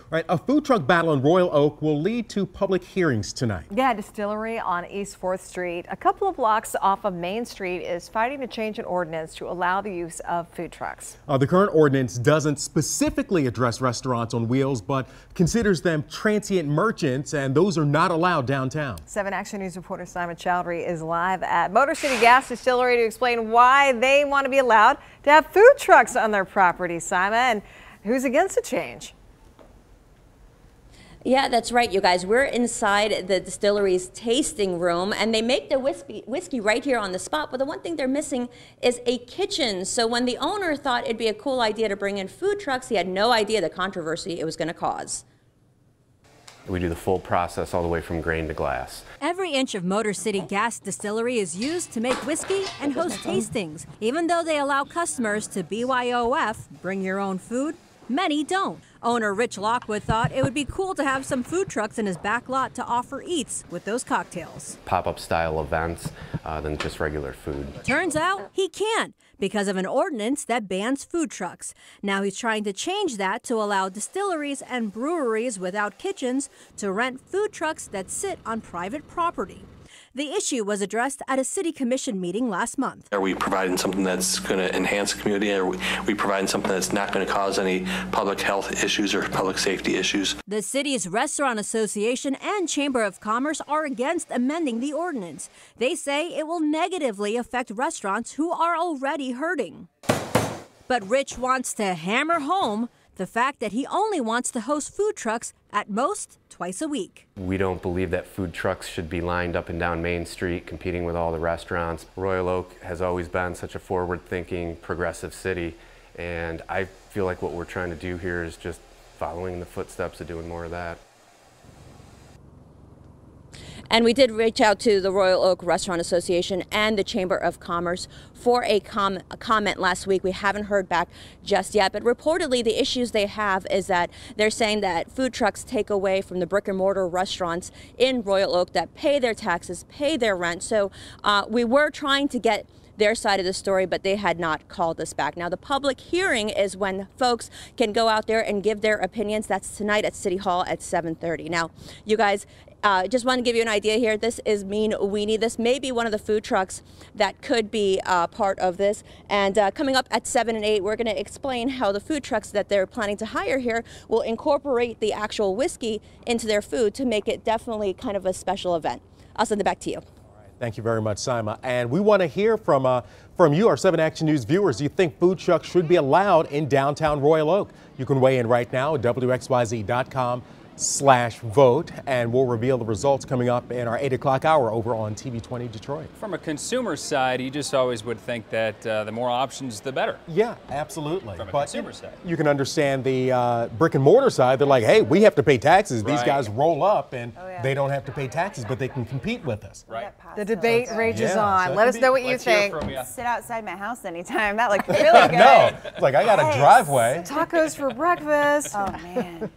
Right, a food truck battle in Royal Oak will lead to public hearings tonight. Yeah, Distillery on East 4th Street, a couple of blocks off of Main Street, is fighting to change an ordinance to allow the use of food trucks. The current ordinance doesn't specifically address restaurants on wheels, but considers them transient merchants, and those are not allowed downtown. 7 Action News reporter Simon Chowdhury is live at Motor City Gas Distillery to explain why they want to be allowed to have food trucks on their property. Simon, who's against the change? Yeah, that's right, you guys. We're inside the distillery's tasting room, and they make their whiskey right here on the spot. But the one thing they're missing is a kitchen. So when the owner thought it'd be a cool idea to bring in food trucks, he had no idea the controversy it was going to cause. We do the full process all the way from grain to glass. Every inch of Motor City Gas Distillery is used to make whiskey and host tastings. Even though they allow customers to BYOF, bring your own food, many don't. Owner Rich Lockwood thought it would be cool to have some food trucks in his back lot to offer eats with those cocktails. Pop-up style events than just regular food. Turns out he can't because of an ordinance that bans food trucks. Now he's trying to change that to allow distilleries and breweries without kitchens to rent food trucks that sit on private property. The issue was addressed at a city commission meeting last month. Are we providing something that's going to enhance the community? Are we providing something that's not going to cause any public health issues or public safety issues? The city's Restaurant Association and Chamber of Commerce are against amending the ordinance. They say it will negatively affect restaurants who are already hurting. But Rich wants to hammer home the fact that he only wants to host food trucks at most twice a week. We don't believe that food trucks should be lined up and down Main Street competing with all the restaurants. Royal Oak has always been such a forward-thinking, progressive city, and I feel like what we're trying to do here is just following the footsteps of doing more of that. And we did reach out to the Royal Oak Restaurant Association and the Chamber of Commerce for a comment last week. We haven't heard back just yet, but reportedly the issues they have is that they're saying that food trucks take away from the brick and mortar restaurants in Royal Oak that pay their taxes, pay their rent. So we were trying to get their side of the story, but they had not called us back. Now, the public hearing is when folks can go out there and give their opinions. That's tonight at City Hall at 7:30. Now, you guys, just want to give you an idea here. This is Mean Weenie. This may be one of the food trucks that could be part of this. And coming up at 7 and 8, we're going to explain how the food trucks that they're planning to hire here will incorporate the actual whiskey into their food to make it definitely kind of a special event. I'll send it back to you. Thank you very much, Sima. And we want to hear from you, our 7 Action News viewers. Do you think food trucks should be allowed in downtown Royal Oak? You can weigh in right now at WXYZ.com/vote, and we'll reveal the results coming up in our 8 o'clock hour over on TV 20 Detroit. From a consumer side, you just always would think that the more options, the better. Yeah, absolutely. From a consumer side. You can understand the brick and mortar side. They're like, hey, we have to pay taxes. These guys roll up and they don't have to pay taxes, but they can compete with us. Right. The debate rages on. So Let us know what you think. Sit outside my house anytime. That looked really good. No, it's like I got a driveway. Tacos for breakfast. Oh, man.